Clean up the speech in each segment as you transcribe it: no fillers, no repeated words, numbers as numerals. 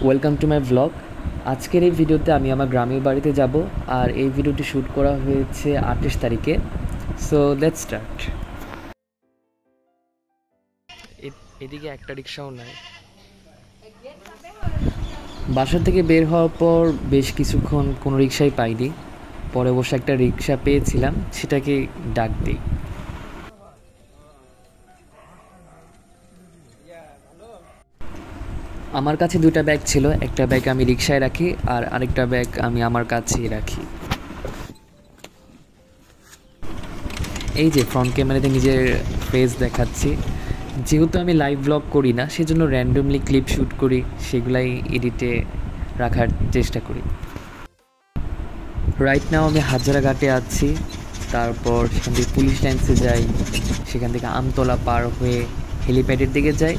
Welcome to my vlog. আজকের এই ভিডিওতে আমি আমার গ্রামের বাড়িতে যাব, আর এই ভিডিওটি শ্যুট করা হয়েছে 28 তারিখে। So let's start. এদিকে একটা রিক্সাও নাই। বাসা থেকে বের হওয়ার পর বেশ কিছুক্ষণ কোনো রিক্সাই পাইনি। পরে বসে একটা রিক্সা পেয়েছিলাম, সেটাকে ডাক দিই। আমার কাছে দুটা ব্যাগ ছিল, একটা ব্যাগ আমি রিক্সায় রাখি আর আরেকটা ব্যাগ আমি আমার কাছেই রাখি। এই যে ফ্রন্ট ক্যামেরাতে নিজের ফেস দেখাচ্ছি। যেহেতু আমি লাইভ ব্লগ করি না, সেজন্য র্যান্ডমলি ক্লিপ শ্যুট করি, সেগুলাই এডিটে রাখার চেষ্টা করি। রাইট নাও আমি হাজারাঘাটে আছি। তারপর সেখান থেকে পুলিশ লাইন্সে যাই, সেখান থেকে আমতলা পার হয়ে হেলিপ্যাডের দিকে যাই,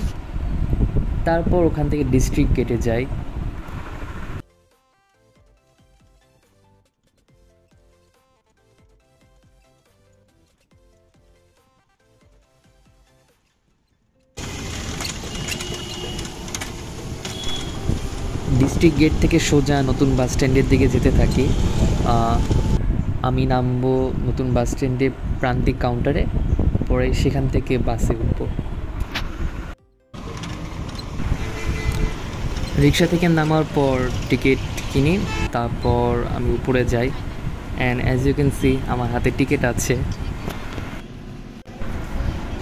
তারপর ওখান থেকে ডিস্ট্রিক্ট গেটে যাই। ডিস্ট্রিক্ট গেট থেকে সোজা নতুন বাস স্ট্যান্ডের দিকে যেতে থাকি। আমি নামবো নতুন বাস স্ট্যান্ডে প্রান্তিক কাউন্টারে, পরে সেখান থেকে বাসে উঠবো। রিক্সা থেকে নামার পর টিকিট কিনি, তারপর আমি উপরে যাই। And as you can see আমার হাতে টিকিট আছে।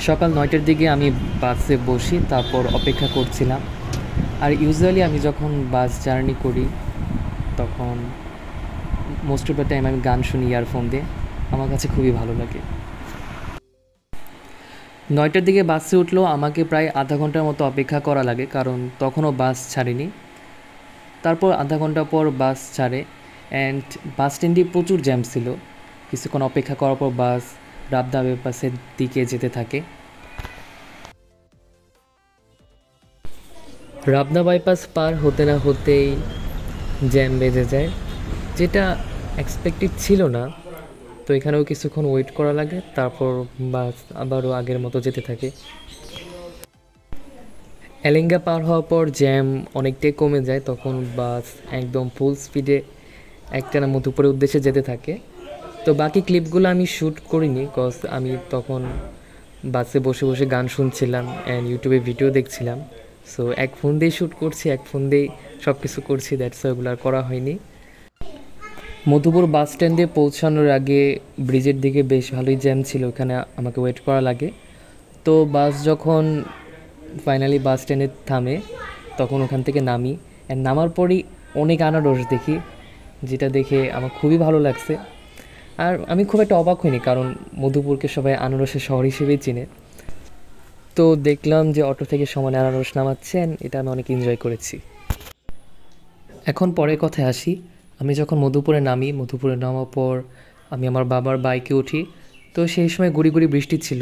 সকাল 9টার দিকে আমি বাসে বসি, তারপর অপেক্ষা করছিলাম। আর ইউজুয়ালি আমি যখন বাস জার্নি করি তখন মোস্ট অফ দ্য টাইম আমি গান শুনি ইয়ারফোন দিয়ে। আমার কাছে খুবই ভালো লাগে। 9টার দিকে বাসে উঠলেও আমাকে প্রায় আধা ঘন্টার মতো অপেক্ষা করা লাগে, কারণ তখনও বাস ছাড়েনি। তারপর আধা ঘন্টা পর বাস ছাড়ে, অ্যান্ড বাস স্ট্যান্ডে প্রচুর জ্যাম ছিল। কিছুক্ষণ অপেক্ষা করার পর বাস রাবদা বাইপাসের দিকে যেতে থাকে। রাবদা বাইপাস পার হতে না হতেই জ্যাম বেজে যায়, যেটা এক্সপেক্টেড ছিল না। তো এখানেও কিছুক্ষণ ওয়েট করা লাগে, তারপর বাস আবারও আগের মতো যেতে থাকে। এলেঙ্গা পার হওয়ার পর জ্যাম অনেকটাই কমে যায়, তখন বাস একদম ফুল স্পিডে একটানা মধুপুরের উদ্দেশ্যে যেতে থাকে। তো বাকি ক্লিপগুলো আমি শ্যুট করিনি, কজ আমি তখন বাসে বসে বসে গান শুনছিলাম অ্যান্ড ইউটিউবে ভিডিও দেখছিলাম। সো এক ফোন দিয়েই শ্যুট করছি, এক ফোন দিয়েই সব কিছু করছি, দ্যাটস ওগুলো আর করা হয়নি। মধুপুর বাস স্ট্যান্ডে পৌঁছানোর আগে ব্রিজের দিকে বেশ ভালোই জ্যাম ছিল, ওখানে আমাকে ওয়েট করা লাগে। তো বাস যখন ফাইনালি বাস স্ট্যান্ডে থামে তখন ওখান থেকে নামি, অ্যান্ড নামার পরই অনেক আনারস দেখি, যেটা দেখে আমার খুবই ভালো লাগছে। আর আমি খুব একটা অবাক হইনি, কারণ মধুপুরকে সবাই আনারসের শহর হিসেবেই চিনে। তো দেখলাম যে অটো থেকে সমানে আনারস নামাচ্ছেন, এটা আমি অনেক এনজয় করেছি। এখন পরের কথায় আসি। আমি যখন মধুপুরে নামার পর আমি আমার বাবার বাইকে উঠি। তো সেই সময় গুড়ি গুড়ি বৃষ্টি ছিল,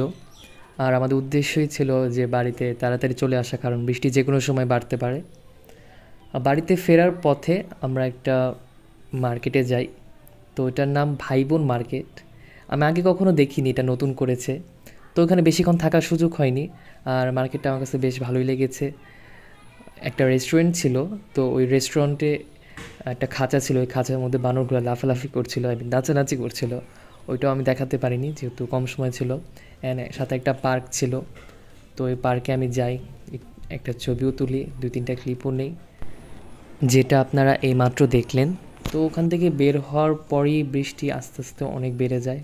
আর আমাদের উদ্দেশ্যই ছিল যে বাড়িতে তাড়াতাড়ি চলে আসা, কারণ বৃষ্টি যে কোনো সময় বাড়তে পারে। বাড়িতে ফেরার পথে আমরা একটা মার্কেটে যাই। তো এটার নাম ভাই বোন মার্কেট। আমি আগে কখনো দেখিনি, এটা নতুন করেছে। তো ওখানে বেশিক্ষণ থাকার সুযোগ হয়নি, আর মার্কেটটা আমার কাছে বেশ ভালোই লেগেছে। একটা রেস্টুরেন্ট ছিল, তো ওই রেস্টুরেন্টে একটা খাঁচা ছিল, ওই খাঁচার মধ্যে বানরগুলো লাফালাফি করছিল, নাচানাচি করছিল। ওইটাও আমি দেখাতে পারিনি যেহেতু কম সময় ছিল। অ্যান্ড সাথে একটা পার্ক ছিল, তো ওই পার্কে আমি যাই, একটা ছবিও তুলি, 2-3টা ক্লিপও নেই, যেটা আপনারা এইমাত্র দেখলেন। তো ওখান থেকে বের হওয়ার পরই বৃষ্টি আস্তে আস্তে অনেক বেড়ে যায়,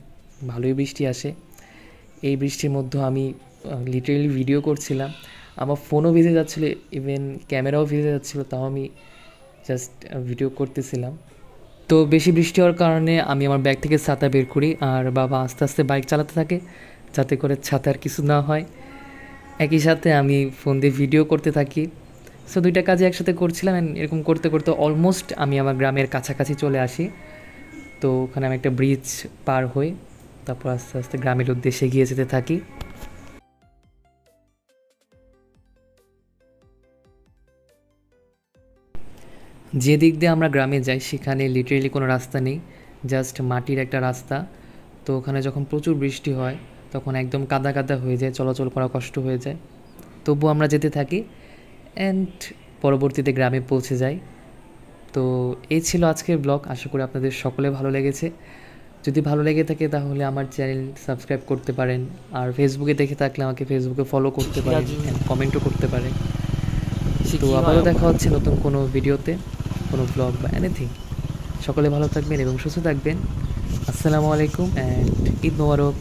ভালোই বৃষ্টি আসে। এই বৃষ্টির মধ্যে আমি লিটারেলি ভিডিও করছিলাম, আমার ফোনও ভিজে যাচ্ছিলো, ইভেন ক্যামেরাও ভিজে যাচ্ছিলো, তাও আমি জাস্ট ভিডিও করতেছিলাম। তো বেশি বৃষ্টি হওয়ার কারণে আমি আমার ব্যাগ থেকে ছাতা বের করি, আর বাবা আস্তে আস্তে বাইক চালাতে থাকে যাতে করে ছাতার কিছু না হয়। একই সাথে আমি ফোন দিয়ে ভিডিও করতে থাকি। সো দুইটা কাজে একসাথে করছিলাম, এরকম করতে করতে অলমোস্ট আমি আমার গ্রামের কাছাকাছি চলে আসি। তো ওখানে আমি একটা ব্রিজ পার হই, তারপর আস্তে আস্তে গ্রামের উদ্দেশ্যে এগিয়ে যেতে থাকি। যে দিক দিয়ে আমরা গ্রামে যাই সেখানে লিটারেলি কোনো রাস্তা নেই, জাস্ট মাটির একটা রাস্তা। তো ওখানে যখন প্রচুর বৃষ্টি হয় তখন একদম কাদা কাদা হয়ে যায়, চলাচল করা কষ্ট হয়ে যায়। তবুও আমরা যেতে থাকি। অ্যান্ড পরবর্তীতে গ্রামে পৌঁছে যাই। তো এই ছিল আজকের ব্লগ। আশা করি আপনাদের সকলে ভালো লেগেছে। যদি ভালো লেগে থাকে তাহলে আমার চ্যানেল সাবস্ক্রাইব করতে পারেন, আর ফেসবুকে দেখে থাকলে আমাকে ফেসবুকে ফলো করতে পারেন, কমেন্টও করতে পারেন। তো আবারও দেখা হচ্ছে নতুন কোনো ভিডিওতে, কোনো ব্লগ বা এনিথিং। সকলে ভালো থাকবেন এবং সুস্থ থাকবেন। আসসালামু আলাইকুম অ্যান্ড ঈদ মোবারক।